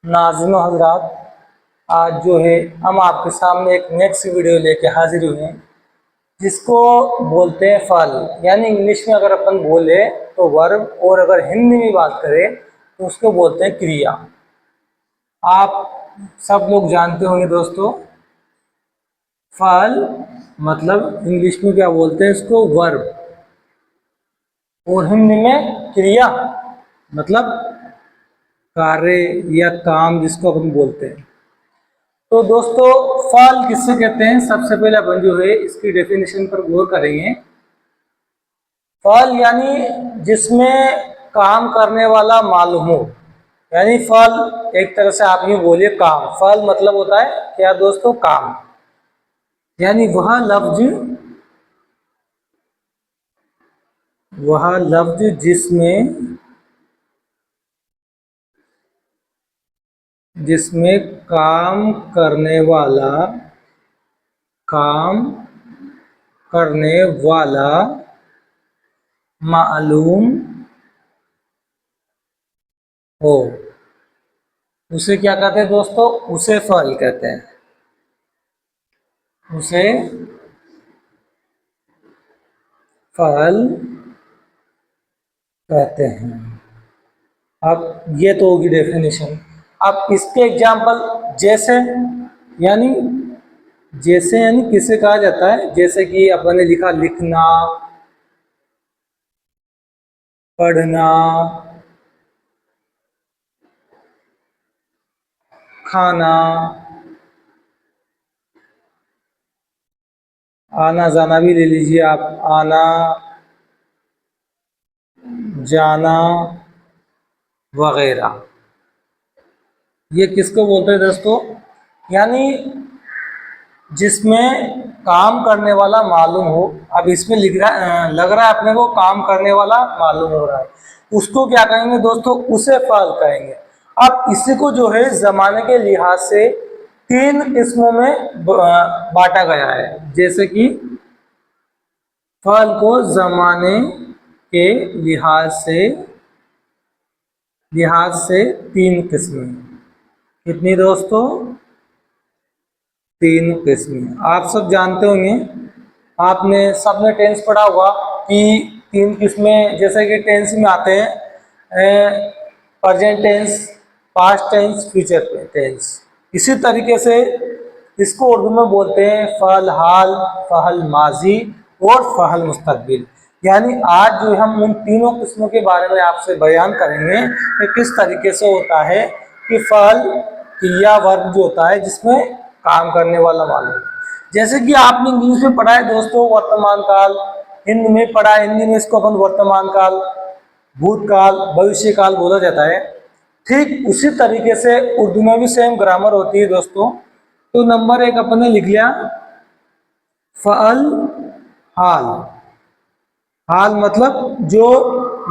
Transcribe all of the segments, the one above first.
नाज़रीन हज़रात, आज जो है हम आपके सामने एक नेक्स्ट वीडियो लेके हाजिर हुए हैं जिसको बोलते हैं फल, यानी इंग्लिश में अगर अपन बोले तो वर्ब, और अगर हिंदी में बात करें तो उसको बोलते हैं क्रिया। आप सब लोग जानते होंगे दोस्तों, फल मतलब इंग्लिश में क्या बोलते हैं इसको, वर्ब, और हिंदी में क्रिया मतलब कार्य या काम जिसको अपन बोलते हैं। तो दोस्तों फल किससे कहते हैं, सबसे पहले अपन जो है इसकी डेफिनेशन पर गौर करेंगे। फल यानी जिसमें काम करने वाला मालूम हो, यानी फल एक तरह से आप यूँ बोलिए काम। फल मतलब होता है क्या दोस्तों, काम। यानी वह लफ्ज जिसमें काम करने वाला मालूम हो, उसे क्या कहते हैं दोस्तों, उसे फल कहते हैं, उसे फल कहते हैं। अब ये तो होगी डेफिनेशन। अब इसके एग्जाम्पल यानी जैसे यानी किसे कहा जाता है, जैसे कि अपन ने लिखा लिखना, पढ़ना, खाना, आना जाना भी ले लीजिए आप, आना जाना वगैरह। ये किसको बोलते हैं दोस्तों, यानी जिसमें काम करने वाला मालूम हो। अब इसमें लग रहा है अपने को काम करने वाला मालूम हो रहा है, उसको क्या कहेंगे दोस्तों, उसे फल कहेंगे। अब इसी को जो है जमाने के लिहाज से तीन किस्मों में बांटा गया है। जैसे कि फल को जमाने के लिहाज से तीन किस्में। कितनी दोस्तों, तीन किस्में। आप सब जानते होंगे, आपने सबने टेंस पढ़ा होगा कि तीन किस्में जैसे कि टेंस में आते हैं, present tense, past tense, future tense. इसी तरीके से इसको उर्दू में बोलते हैं फ़अल हाल, फ़अल माजी और फ़अल मुस्तक़बिल। यानी आज जो हम उन तीनों किस्मों के बारे में आपसे बयान करेंगे कि किस तरीके से होता है कि फ़अल क्रिया वर्ब जो होता है जिसमें काम करने वाला मालूम। जैसे कि आपने इंग्लिश में पढ़ा है दोस्तों वर्तमान काल, हिंदी में पढ़ा है, हिंदी में इसको अपन वर्तमान काल, भूतकाल, भविष्य काल बोला जाता है। ठीक उसी तरीके से उर्दू में भी सेम ग्रामर होती है दोस्तों। तो नंबर एक अपन ने लिख लिया फ़अल हाल। हाल मतलब जो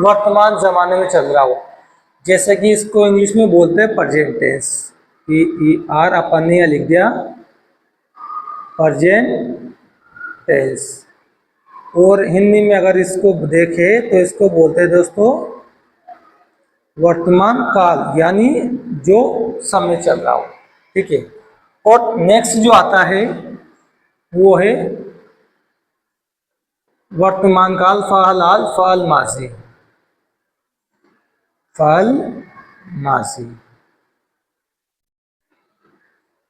वर्तमान जमाने में चल रहा हो, जैसे कि इसको इंग्लिश में बोलते हैं प्रेजेंट टेंस। ER अपन ने लिख दिया प्रेजेंट टेंस। और हिंदी में अगर इसको देखें तो इसको बोलते हैं दोस्तों वर्तमान काल, यानी जो समय चल रहा हो। ठीक है। और नेक्स्ट जो आता है वो है वर्तमान काल, फ़अल हाल, फ़अल माजी, फ़अल माजी।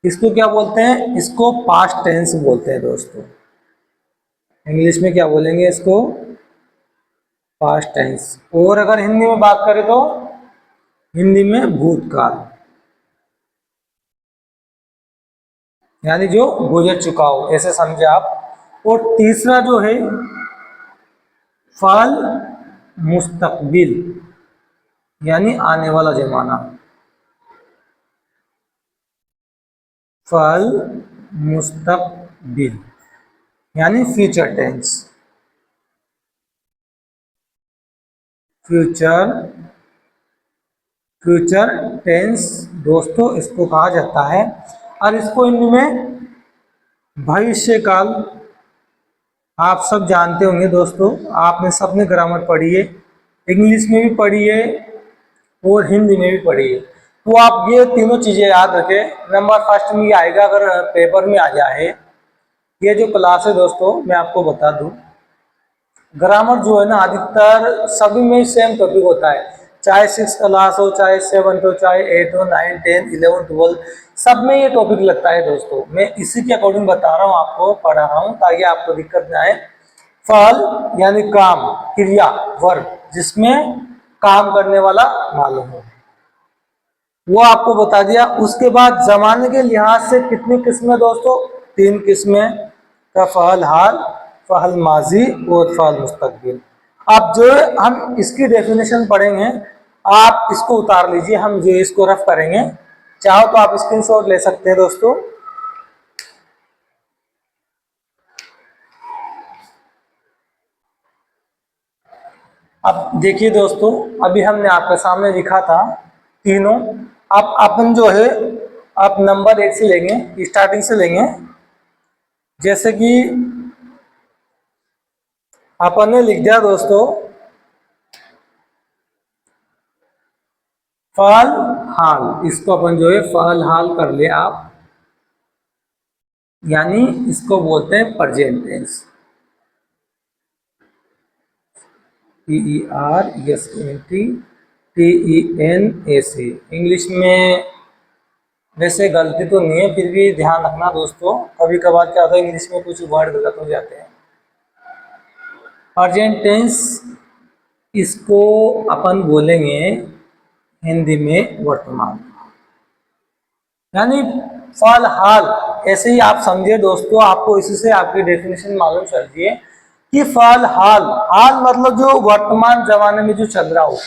इसको क्या बोलते हैं, इसको पास्ट टेंस बोलते हैं दोस्तों। इंग्लिश में क्या बोलेंगे इसको, पास्ट टेंस। और अगर हिंदी में बात करें तो हिंदी में भूतकाल, यानी जो गुजर चुका हो, ऐसे समझे आप। और तीसरा जो है फ़अल मुस्तक़बिल, यानी आने वाला जमाना, फ़अल मुस्तक़बिल यानी फ्यूचर टेंस। फ्यूचर टेंस दोस्तों इसको कहा जाता है। और इसको हिंदी में भविष्य काल। आप सब जानते होंगे दोस्तों, आपने सबने ग्रामर पढ़ी है, इंग्लिश में भी पढ़ी है और हिंदी में भी पढ़ी है। तो आप ये तीनों चीजें याद रखें। नंबर फर्स्ट में ये आएगा अगर पेपर में आ जाए। ये जो क्लास है दोस्तों मैं आपको बता दूं, ग्रामर जो है ना अधिकतर सभी में सेम टॉपिक होता है, चाहे 6 क्लास हो, चाहे 7 हो, चाहे 8 हो, 9, 10, 11, 12, सब में ये टॉपिक लगता है दोस्तों। मैं इसी के अकॉर्डिंग बता रहा हूँ, आपको पढ़ा रहा हूँ ताकि आपको दिक्कत ना आए। फल यानी काम, क्रिया, वर्ब, जिसमें काम करने वाला मालूम हो, वो आपको बता दिया। उसके बाद जमाने के लिहाज से कितनी किस्में दोस्तों? 3 किस्में का, फ़अल हाल, फ़अल माजी और फ़अल मुस्तक़बिल। अब जो हम इसकी डेफिनेशन पढ़ेंगे, आप इसको उतार लीजिए, हम जो इसको रफ करेंगे। चाहो तो आप स्क्रीनशॉट ले सकते हैं दोस्तों। अब देखिए दोस्तों, अभी हमने आपके सामने लिखा था तीनों। अब अपन जो है आप नंबर 1 से लेंगे, स्टार्टिंग से लेंगे। जैसे कि अपन ने लिख दिया दोस्तों फ़अल हाल, इसको अपन जो है फ़अल हाल कर ले आप, यानी इसको बोलते हैं प्रेजेंट टेंस। PERESENT इंग्लिश में वैसे गलती तो नहीं है, फिर भी ध्यान रखना दोस्तों, कभी कभार क्या होता है इंग्लिश में कुछ वर्ड गलत हो जाते हैं। प्रेजेंट टेंस इसको अपन बोलेंगे हिंदी में वर्तमान, यानी फ़अल हाल। ऐसे ही आप समझिए दोस्तों, आपको इसी से आपकी डेफिनेशन मालूम चलती है कि फ़अल हाल, हाल मतलब जो वर्तमान जमाने में जो चल रहा हो।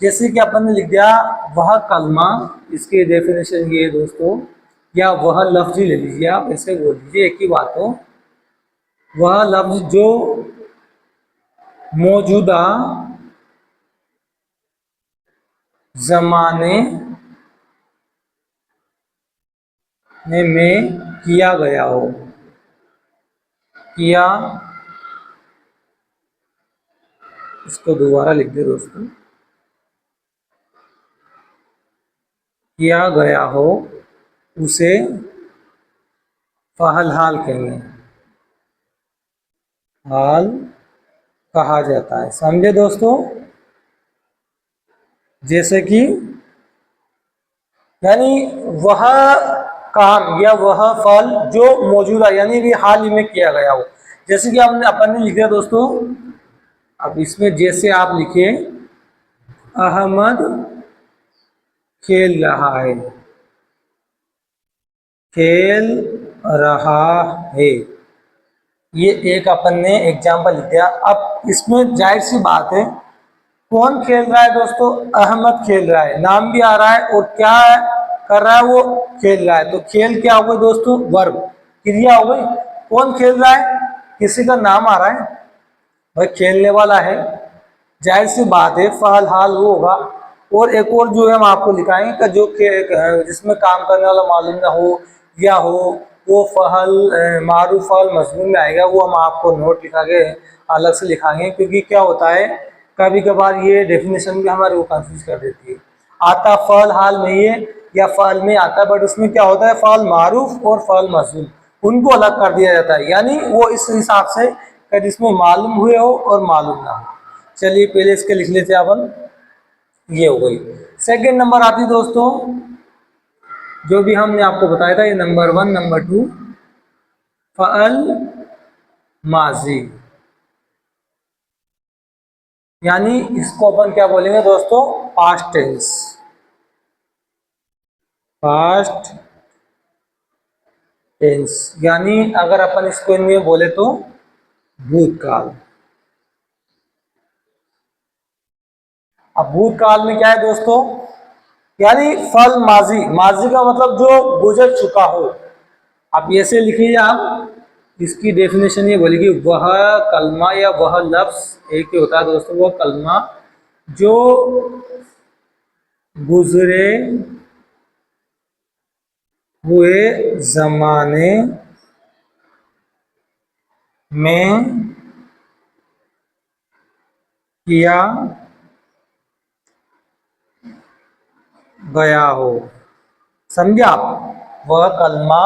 जैसे कि अपन ने लिख दिया वह कलमा, इसकी डेफिनेशन ये है दोस्तों, या वह लफ्ज ही ले लीजिए, आप ऐसे बोल दीजिए, एक ही बात हो। वह लफ्ज जो मौजूदा जमाने में किया गया हो, किया, इसको दोबारा लिख दे दोस्तों, किया गया हो, उसे फ़अल हाल कहेंगे, हाल कहा जाता है। समझे दोस्तों? जैसे कि यानी वह काम या वह फल जो मौजूदा यानी भी हाल ही में किया गया हो। जैसे कि हमने अपन ने लिख दिया दोस्तों, अब इसमें जैसे आप लिखे अहमद खेल रहा है, खेल रहा है, ये एक अपन ने एग्जाम्पल लिख दिया। अब इसमें जाहिर सी बात है, कौन खेल रहा है दोस्तों? अहमद खेल रहा है, नाम भी आ रहा है और क्या कर रहा है? वो खेल रहा है। तो खेल क्या हो गई दोस्तों? वर्ब, क्रिया हो गई। कौन खेल रहा है? किसी का नाम आ रहा है, भाई खेलने वाला है, जाहिर सी बात है फ़अल हाल वो होगा। और एक और जो है हम आपको लिखाएंगे कि जो जिसमें काम करने वाला मालूम ना हो या हो, वो फ़अल मारूफ फ़अल मज़मून में आएगा। वो हम आपको नोट लिखा के अलग से लिखाएंगे, क्योंकि क्या होता है कभी कभार ये डेफिनेशन भी हमारे को कंफ्यूज कर देती है। आता फ़अल हाल में ये या फ़अल में आता है, बट उसमें क्या होता है फ़अल मारूफ और फ़अल मज़मून उनको अलग कर दिया जाता है, यानी वो इस हिसाब से कि जिसमें मालूम हुए हो और मालूम ना हो। चलिए पहले इसके लिख लेते हैं अपन, ये हो गई। सेकंड नंबर आती दोस्तों, जो भी हमने आपको बताया था, ये नंबर 1, नंबर 2 फ़अल माजी, यानी इसको अपन क्या बोलेंगे दोस्तों? पास्ट टेंस, पास्ट टेंस, यानी अगर अपन इसको इनमें बोले तो भूतकाल। अब भूतकाल में क्या है दोस्तों? यानी फल माजी, माजी का मतलब जो गुजर चुका हो। आप ऐसे लिखिए, आप इसकी डेफिनेशन ये बोलेगी वह कलमा या वह लफ्ज एक ही होता है दोस्तों, वह कलमा जो गुजरे हुए जमाने में किया गया हो। समझे आप? वह कलमा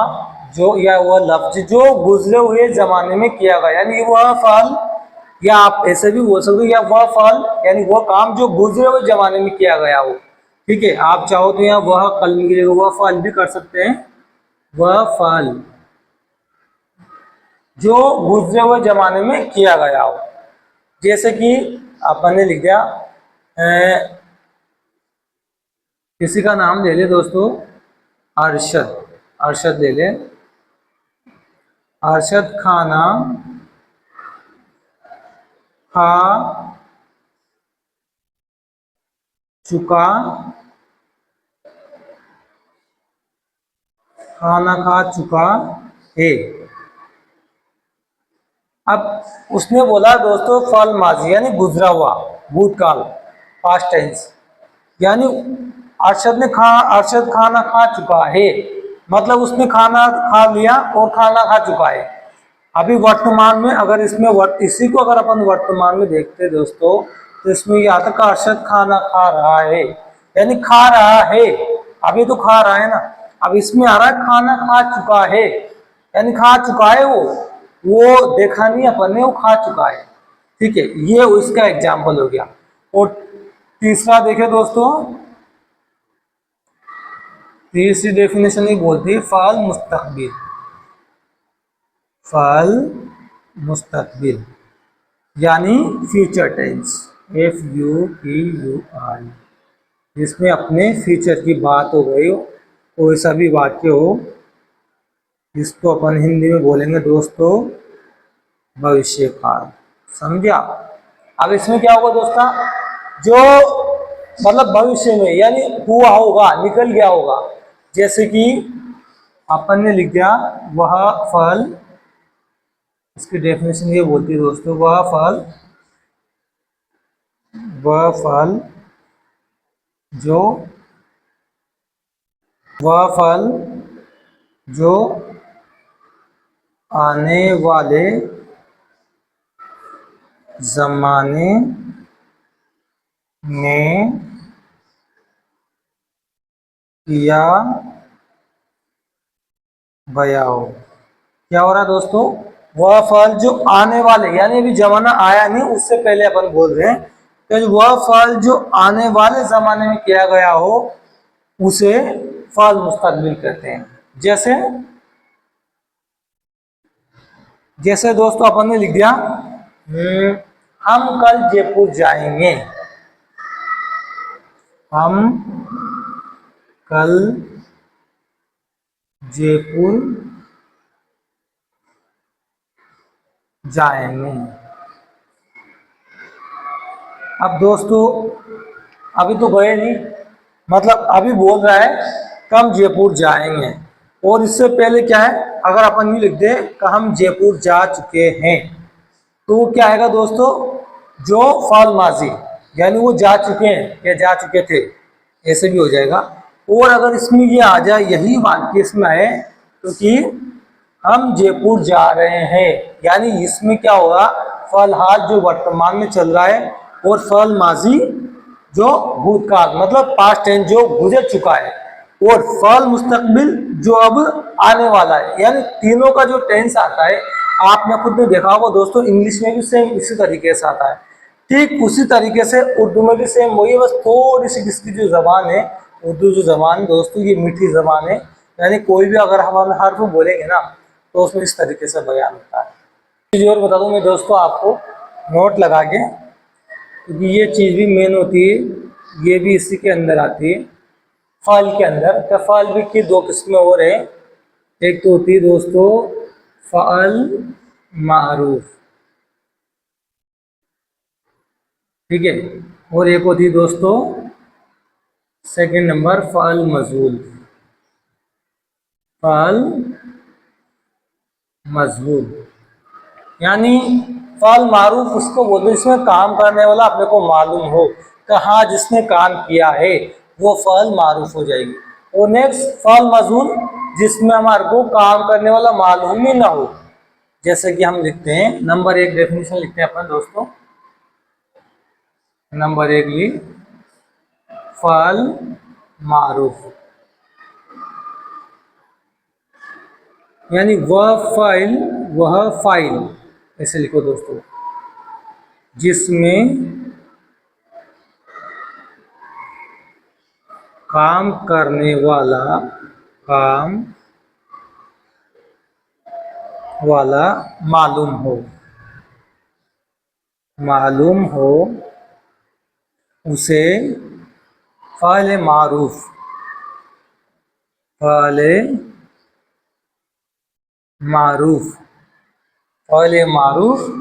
जो या वह लफ्ज जो गुजरे हुए जमाने में किया गया, यानी वह फल, या आप ऐसे भी बोल सकते हो, या वह फल यानी वह काम जो गुजरे हुए जमाने में किया गया हो। ठीक है, आप चाहो तो यहाँ वह कलम की जगह वह फल भी कर सकते हैं। वह फल जो गुजरे हुए जमाने में किया गया हो। जैसे कि आपने लिख दिया किसी का नाम ले ले दोस्तों, अरशद। अरशद ले ले। अरशद खाना खा चुका, खाना खा चुका है। अब उसने बोला दोस्तों फल माजी यानी गुजरा हुआ, भूतकाल, पास्ट टेंस, यानी अरशद खाना खा चुका है, मतलब उसने खाना खा लिया और खाना खा चुका है। अभी वर्तमान में अगर इसमें इसी को अगर अपन वर्तमान में देखते हैं दोस्तों, तो इसमें यह आता है अरशद खाना खा रहा है, यानी खा रहा है। अभी तो खा रहा है ना, अब इसमें आ रहा है खाना खा चुका है, यानी खा चुका है वो देखा नहीं अपन ने, वो खा चुका है। ठीक है, ये उसका एग्जाम्पल हो गया। और तीसरा देखे दोस्तों, तीसरी डेफिनेशन ही बोलती फाल मुस्तकबिल। फाल मुस्तकबिल यानी फ्यूचर टेंस, FUTUR, जिसमें अपने फ्यूचर की बात हो गई हो, कोई सा भी वाक्य हो, जिसको अपन हिंदी में बोलेंगे दोस्तों भविष्य काल। समझा? अब इसमें क्या होगा दोस्तों, जो मतलब भविष्य में यानी हुआ होगा, निकल गया होगा। जैसे कि अपन ने लिख दिया वह फल, इसकी डेफिनेशन ये बोलती है दोस्तों, वह फल जो वह फल जो आने वाले जमाने में किया गया हो। क्या हो रहा है दोस्तों, वह फल जो आने वाले, यानी अभी जमाना आया नहीं, उससे पहले अपन बोल रहे हैं, तो वह फल जो आने वाले जमाने में किया गया हो उसे फल मुस्तकबिल कहते हैं। जैसे जैसे दोस्तों अपन ने लिख दिया हम कल जयपुर जाएंगे। हम कल जयपुर जाएंगे। अब दोस्तों अभी तो गए नहीं, मतलब अभी बोल रहा है कि हम जयपुर जाएंगे, और इससे पहले क्या है, अगर अपन ये लिख दे कि हम जयपुर जा चुके हैं, तो वो क्या आएगा दोस्तों, जो फाल माजी, यानी वो जा चुके हैं या जा चुके थे, ऐसे भी हो जाएगा। और अगर इसमें ये आ जाए, यही वाक्य इसमें आए, तो कि हम जयपुर जा रहे हैं, यानी इसमें क्या होगा, फल हाल जो वर्तमान में चल रहा है, और फल माजी जो भूतकाल मतलब पास्ट टेंस जो गुजर चुका है, और फल मुस्तकबिल जो अब आने वाला है। यानी तीनों का जो टेंस आता है, आपने खुद ने देखा होगा दोस्तों, इंग्लिश में भी सेम इसी तरीके से आता है, ठीक उसी तरीके से उर्दू में भी सेम वही है, बस थोड़ी सी इसकी जो जबान है, उर्दू जो जबान दोस्तों ये मीठी जबान है, यानी कोई भी अगर हम हर्फ बोलेंगे ना तो उसमें इस तरीके से बयान होता है। चीज़ और बता दूं मैं दोस्तों आपको नोट लगा के, क्योंकि ये चीज़ भी मेन होती है, ये भी इसी के अंदर आती है, फाल के अंदर। तो फाल भी की दो किस्में और है, एक तो होती है दोस्तों फाल मारूफ, ठीक है, और एक होती है दोस्तों सेकंड नंबर फाल मजहूल। फाल मजहूल यानी फाल मारूफ उसको बोलते हैं इसमें काम करने वाला अपने को मालूम हो कि हाँ जिसने काम किया है वो फाल मारूफ हो जाएगी। और नेक्स्ट फाल मजहूल जिसमें हमारे को काम करने वाला मालूम ही ना हो। जैसे कि हम लिखते हैं नंबर एक डेफिनेशन लिखते हैं अपन दोस्तों, नंबर एक ली फाल मारूफ, यानी वह फाइल ऐसे लिखो दोस्तों, जिसमें काम करने वाला मालूम हो उसे फ़ाइल मारूफ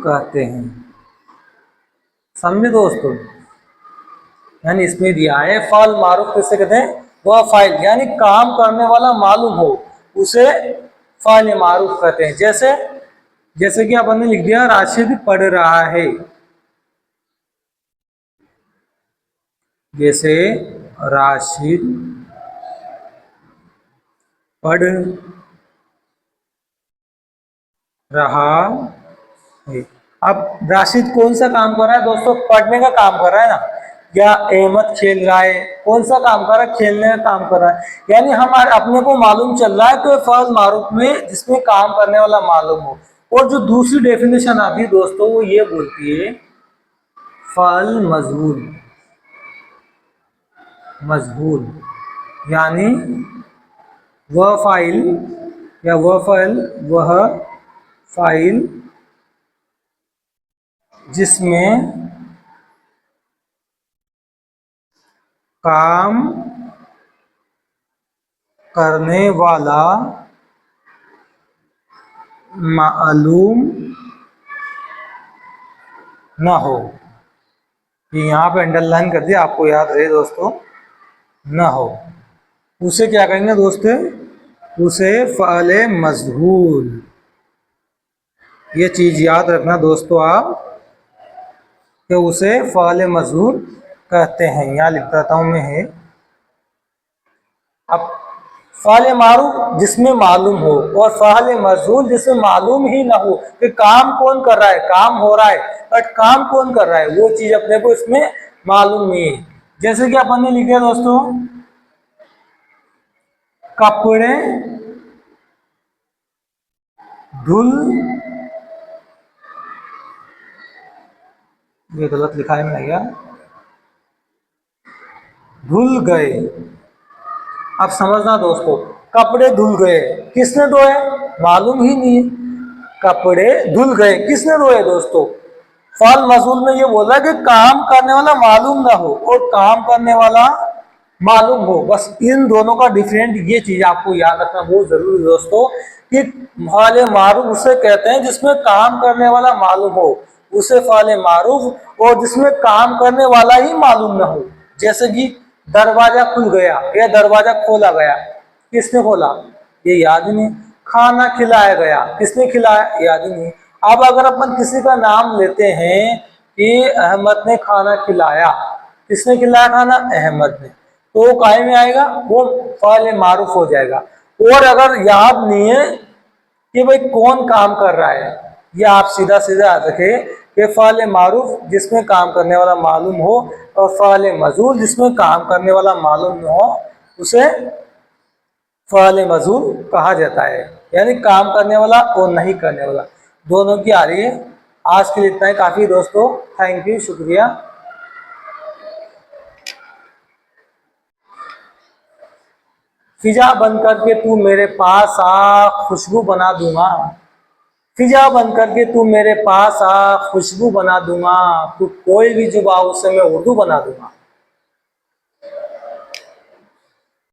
कहते हैं। समझे दोस्तों, यानी इसमें दिया है फ़ाइल मारूफ किसे कहते हैं, वह फाइल यानी काम करने वाला मालूम हो उसे फ़ाइल मारूफ कहते हैं। जैसे कि अपन ने लिख दिया राशिद पढ़ रहा है, जैसे राशिद पढ़ रहा है। अब राशिद कौन सा काम कर रहा है दोस्तों, पढ़ने का काम कर रहा है ना, या अहमद खेल रहा है, कौन सा काम कर रहा है, खेलने का काम कर रहा है। यानी हमारे अपने को मालूम चल रहा है कि फ़ाइल मारूफ में जिसमें काम करने वाला मालूम हो। और जो दूसरी डेफिनेशन आती है दोस्तों वो ये बोलती है फ़ाइल मजहूल, यानी वह फाइल जिसमें काम करने वाला मालूम न हो। ये यहाँ पे अंडरलाइन कर दिया, आपको याद रहे दोस्तों, न हो उसे क्या कहेंगे दोस्तों, उसे फ़ाइल मजहूल। ये चीज़ याद रखना दोस्तों आप कि उसे फ़ाइल मजहूल कहते हैं। यहाँ लिख देता हूँ मैं है। अब फ़ाइल मारूफ जिसमें मालूम हो और फ़ाइल मजहूल जिसमें मालूम ही ना हो कि काम कौन कर रहा है, काम हो रहा है बट काम कौन कर रहा है वो चीज़ अपने को इसमें मालूम नहीं है। जैसे कि अपन ने लिखे दोस्तों कपड़े धुल, ये गलत लिखा है मैंने क्या, धुल गए। अब समझना दोस्तों, कपड़े धुल गए, किसने धोए मालूम ही नहीं है। कपड़े धुल गए किसने धोए दोस्तों, फ़ाइल मजहूल में ये बोला कि काम करने वाला मालूम ना हो और काम करने वाला मालूम हो। बस इन दोनों का डिफरेंट, ये चीज आपको याद रखना बहुत जरूरी है दोस्तों कि फ़ाइल मारूफ उसे कहते हैं जिसमें काम करने वाला मालूम हो उसे फ़ाइल मारूफ, और जिसमें काम करने वाला ही मालूम ना हो। जैसे कि दरवाजा खुल गया या दरवाजा खोला गया, किसने खोला ये याद ही नहीं। खाना खिलाया गया, किसने खिलाया याद ही नहीं। अब अगर अपन किसी का नाम लेते हैं कि अहमद ने खाना खिलाया, किसने खिलाया खाना, अहमद ने, तो काय में आएगा, वो फ़ाइल मारूफ हो जाएगा। और अगर याद नहीं है कि भाई कौन काम कर रहा है, ये आप सीधा सीधा याद रखें कि फ़ाइल मारूफ जिसमें काम करने वाला मालूम हो और फ़ाइल मजहूल जिसमें काम करने वाला मालूम न हो उसे फ़ाइल मजहूल कहा जाता है। यानी काम करने वाला और नहीं करने वाला दोनों की आ रही है। आज के लिए इतना ही काफ़ी दोस्तों, थैंक यू, शुक्रिया। फिजा बन करके तू मेरे पास आ खुशबू बना दूंगा, फिजा बन करके तू मेरे पास आ खुशबू बना दूंगा, तू कोई भी जुबा उसे मैं उर्दू बना दूंगा।